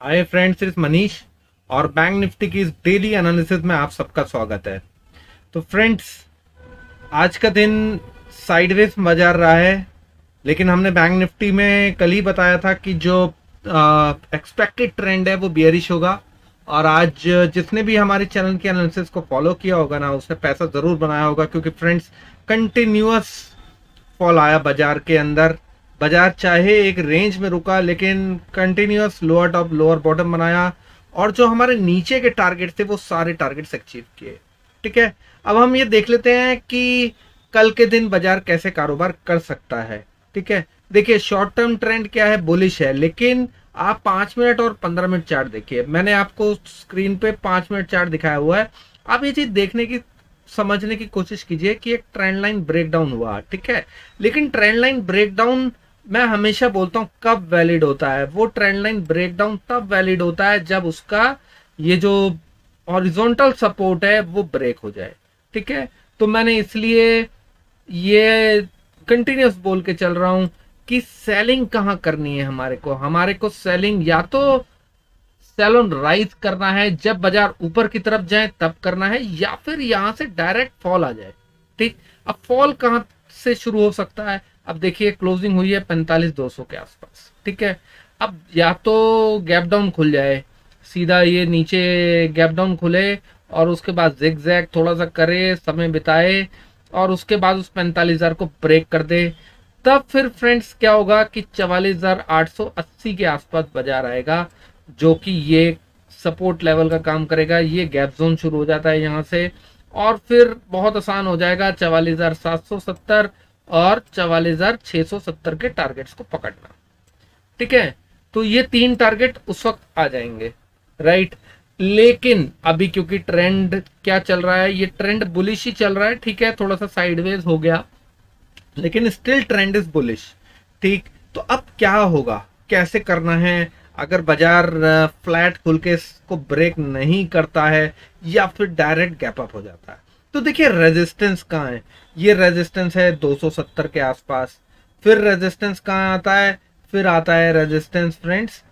Hi friends, इस मनीष और bank Nifty की इस डेली एनालिसिस में आप सबका स्वागत है। तो फ्रेंड्स, आज का दिन साइडवेज बाजार रहा है, लेकिन हमने बैंक निफ्टी में कल ही बताया था कि जो एक्सपेक्टेड ट्रेंड है वो बियरिश होगा। और आज जिसने भी हमारे चैनल के एनालिसिस को फॉलो किया होगा ना, उसने पैसा जरूर बनाया होगा, क्योंकि फ्रेंड्स कंटिन्यूअस फॉल आया बाजार के अंदर। बाजार चाहे एक रेंज में रुका, लेकिन continuous lower top lower bottom बनाया, और जो हमारे नीचे के टारगेट थे वो सारे टारगेट्स अचीव किए। ठीक है, अब हम ये देख लेते हैं कि कल के दिन बाजार कैसे कारोबार कर सकता है। ठीक है, देखिए शॉर्ट टर्म ट्रेंड क्या है, बुलिश है, लेकिन आप 5 मिनट और 15 मिनट चार्ट देखिए। मैंने आपको स्क्रीन पे 5 मिनट चार्ट दिखाया हुआ है। आप ये चीज देखने की समझने की कोशिश कीजिए कि एक ट्रेंड लाइन ब्रेकडाउन हुआ। ठीक है, लेकिन ट्रेंड लाइन ब्रेकडाउन मैं हमेशा बोलता हूं कब वैलिड होता है। वो ट्रेंड लाइन ब्रेकडाउन तब वैलिड होता है जब उसका ये जो हॉरिजॉन्टल सपोर्ट है वो ब्रेक हो जाए। ठीक है, तो मैंने इसलिए ये कंटिन्यूस बोल के चल रहा हूं कि सेलिंग कहां करनी है। हमारे को सेलिंग या तो सेल ऑन राइज करना है, जब बाजार ऊपर की तरफ जाए तब करना है, या फिर यहां से डायरेक्ट फॉल आ जाए। ठीक, अब फॉल कहां से शुरू हो सकता है। अब देखिए क्लोजिंग हुई है 45,200 के आसपास। ठीक है, अब या तो गैप डाउन खुल जाए, सीधा ये नीचे गैप डाउन खुले और उसके बाद जिग जैग थोड़ा सा करे, समय बिताए, और उसके बाद उस 45,000 को ब्रेक कर दे। तब फिर फ्रेंड्स क्या होगा कि 44,880 के आसपास बाजार आएगा, जो कि ये सपोर्ट लेवल का काम करेगा। ये गैप जोन शुरू हो जाता है यहाँ से, और फिर बहुत आसान हो जाएगा 44,770 और 44,670 के टारगेट्स को पकड़ना। ठीक है, तो ये तीन टारगेट उस वक्त आ जाएंगे, राइट। लेकिन अभी क्योंकि ट्रेंड क्या चल रहा है, ये ट्रेंड बुलिश ही चल रहा है। ठीक है, थोड़ा सा साइडवेज हो गया, लेकिन स्टिल ट्रेंड इज बुलिश। ठीक, तो अब क्या होगा, कैसे करना है अगर बाजार फ्लैट खुल के इसको ब्रेक नहीं करता है या फिर डायरेक्ट गैप अप हो जाता है। तो देखिए रेजिस्टेंस कहाँ है। ये रेजिस्टेंस है 270 के आसपास। फिर रेजिस्टेंस कहाँ आता है, फिर आता है रेजिस्टेंस फ्रेंड्स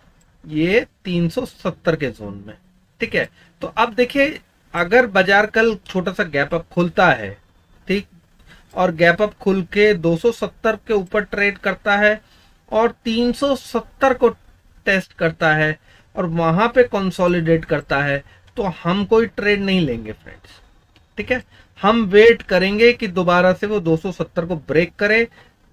ये 370 के जोन में। ठीक है, तो अब देखिए अगर बाजार कल छोटा सा गैप अप खुलता है, ठीक, और गैप अप खुल के 270 के ऊपर ट्रेड करता है और 370 को टेस्ट करता है और वहां पे कंसोलिडेट करता है, तो हम कोई ट्रेड नहीं लेंगे फ्रेंड्स। ठीक है, हम वेट करेंगे कि दोबारा से वो 270 को ब्रेक करे।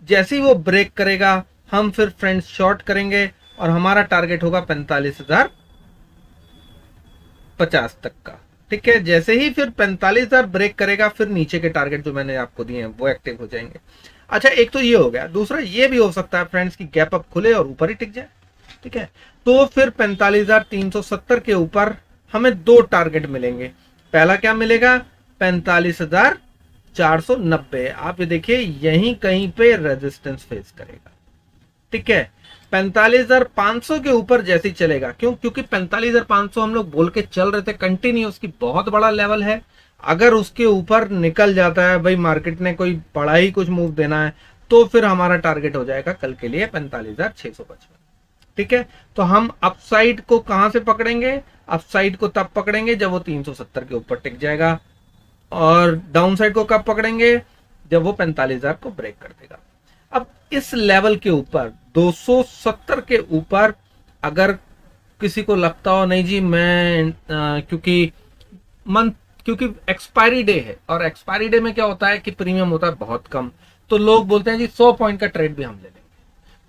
जैसे ही वो ब्रेक करेगा हम फिर फ्रेंड्स शॉर्ट करेंगे, और हमारा टारगेट होगा 45,050 तक का। ठीक है, जैसे ही फिर 45,000 ब्रेक करेगा, फिर नीचे के टारगेट जो मैंने आपको दिए हैं वो एक्टिव हो जाएंगे। अच्छा, एक तो ये हो गया। दूसरा ये भी हो सकता है फ्रेंड्स कि गैप अप खुले और ऊपर ही टिक जाए। ठीक है, तो फिर 45,370 के ऊपर हमें दो टारगेट मिलेंगे। पहला क्या मिलेगा, 45,490। आप ये देखिए यहीं कहीं पे रेजिस्टेंस फेस करेगा। ठीक है, 45,500 के ऊपर जैसे ही चलेगा, क्योंकि 45,500 हम लोग बोल के चल रहे थे कंटिन्यू, उसकी बहुत बड़ा लेवल है। अगर उसके ऊपर निकल जाता है, भाई मार्केट ने कोई बड़ा ही कुछ मूव देना है, तो फिर हमारा टारगेट हो जाएगा कल के लिए 45,655। ठीक है, तो हम अपसाइड को कहां से पकड़ेंगे, अपसाइड को तब पकड़ेंगे जब वो 370 के ऊपर टिक जाएगा, और डाउन साइड को कब पकड़ेंगे, जब वो 45,000 को ब्रेक कर देगा। अब इस लेवल के ऊपर 270 के ऊपर अगर किसी को लगता हो नहीं जी मैं क्योंकि एक्सपायरी डे है, और एक्सपायरी डे में क्या होता है कि प्रीमियम होता है बहुत कम, तो लोग बोलते हैं जी 100 पॉइंट का ट्रेड भी हम ले लेंगे।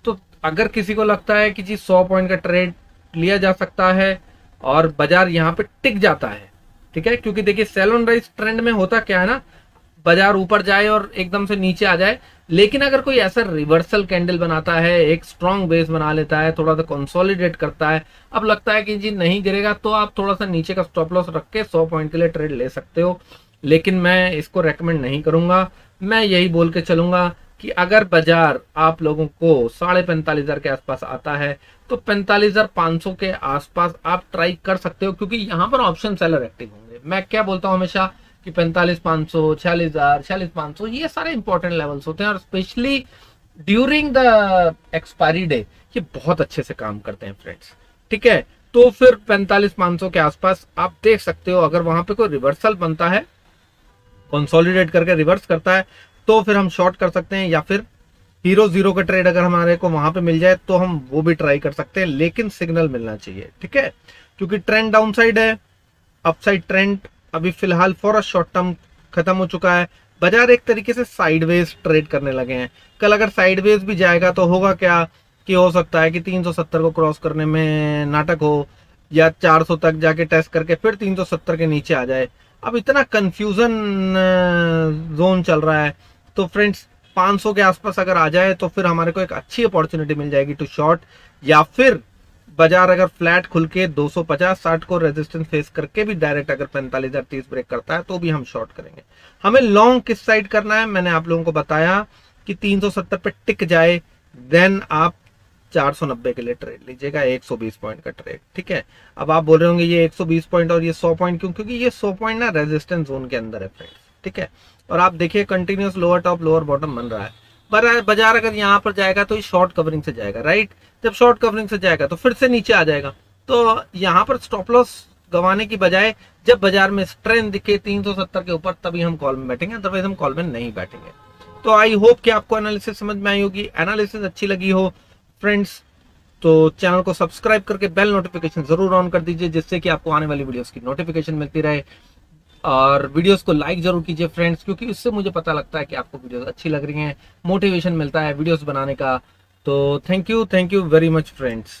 तो अगर किसी को लगता है कि जी 100 पॉइंट का ट्रेड लिया जा सकता है और बाजार यहाँ पे टिक जाता है, ठीक है, क्योंकि देखिए सेल ऑन राइज ट्रेंड में होता क्या है ना, बाजार ऊपर जाए और एकदम से नीचे आ जाए। लेकिन अगर कोई ऐसा रिवर्सल कैंडल बनाता है, एक स्ट्रॉन्ग बेस बना लेता है, थोड़ा सा कंसोलिडेट करता है, अब लगता है कि जी नहीं गिरेगा, तो आप थोड़ा सा नीचे का स्टॉप लॉस रख के 100 पॉइंट के लिए ट्रेड ले सकते हो। लेकिन मैं इसको रेकमेंड नहीं करूंगा। मैं यही बोल के चलूंगा कि अगर बाजार आप लोगों को 45,500 के आसपास आता है, तो 45,500 के आसपास आप ट्राई कर सकते हो, क्योंकि यहाँ पर ऑप्शन सेलर एक्टिव होंगे। मैं क्या बोलता हूँ हमेशा कि 45,500, 46,000, 46,500 ये सारे इंपॉर्टेंट लेवल्स होते हैं, और specially during the expiry day ये बहुत अच्छे से काम करते हैं फ्रेंड्स। ठीक है, तो फिर 45,500 के आसपास आप देख सकते हो। अगर वहां पे कोई रिवर्सल बनता है, कंसोलिडेट करके रिवर्स करता है, तो फिर हम शॉर्ट कर सकते हैं, या फिर हीरो जीरो का ट्रेड अगर हमारे को वहां पे मिल जाए तो हम वो भी ट्राई कर सकते हैं, लेकिन सिग्नल मिलना चाहिए, ठीक है। क्योंकि ट्रेंड डाउन साइड है, अपसाइड ट्रेंड अभी फिलहाल फॉर अ शॉर्ट टर्म खत्म हो चुका है। बाजार एक तरीके से साइडवेज ट्रेड करने लगे हैं। कल अगर साइडवेज भी जाएगा तो होगा क्या कि हो सकता है कि 370 को क्रॉस करने में नाटक हो, या 400 तक जाके टेस्ट करके फिर 370 के नीचे आ जाए। अब इतना कंफ्यूजन जोन चल रहा है। तो फ्रेंड्स 500 के आसपास अगर आ जाए तो फिर हमारे को एक अच्छी अपॉर्चुनिटी मिल जाएगी टू शॉर्ट, या फिर बाजार अगर फ्लैट खुल के 250-60 को रेजिस्टेंस फेस करके भी डायरेक्ट अगर 45,030 ब्रेक करता है तो भी हम शॉर्ट करेंगे। हमें लॉन्ग किस साइड करना है मैंने आप लोगों को बताया कि 370 पे टिक जाए, देन आप 490 के लिए ट्रेड लीजिएगा, 120 पॉइंट का ट्रेड, ठीक है। अब आप बोल रहे होंगे ये 120 पॉइंट और ये 100 पॉइंट क्यों? क्योंकि ये 100 पॉइंट ना रेजिस्टेंस जोन के अंदर है फ्रेंड्स, ठीक है। और आप देखिए continuous lower top lower bottom बन रहा है। पर बाजार अगर यहाँ पर जाएगा तो शॉर्ट कवरिंग से जाएगा, राइट। जब शॉर्ट कवरिंग से जाएगा तो फिर से नीचे आ जाएगा। तो यहाँ पर स्टॉप लॉस गंवाने की बजाय जब बाजार में स्ट्रेंथ दिखे 370 के ऊपर तभी हम कॉल में बैठेंगे, अदरवाइज हम कॉल में नहीं बैठेंगे। तो आई होप कि आपको एनालिसिस समझ में आई होगी। एनालिसिस अच्छी लगी हो फ्रेंड्स तो चैनल को सब्सक्राइब करके बेल नोटिफिकेशन जरूर ऑन कर दीजिए, जिससे कि आपको आने वाली वीडियोस की नोटिफिकेशन मिलती रहे। और वीडियोस को लाइक जरूर कीजिए फ्रेंड्स, क्योंकि इससे मुझे पता लगता है कि आपको वीडियोस अच्छी लग रही हैं, मोटिवेशन मिलता है वीडियोस बनाने का। तो thank you very much friends.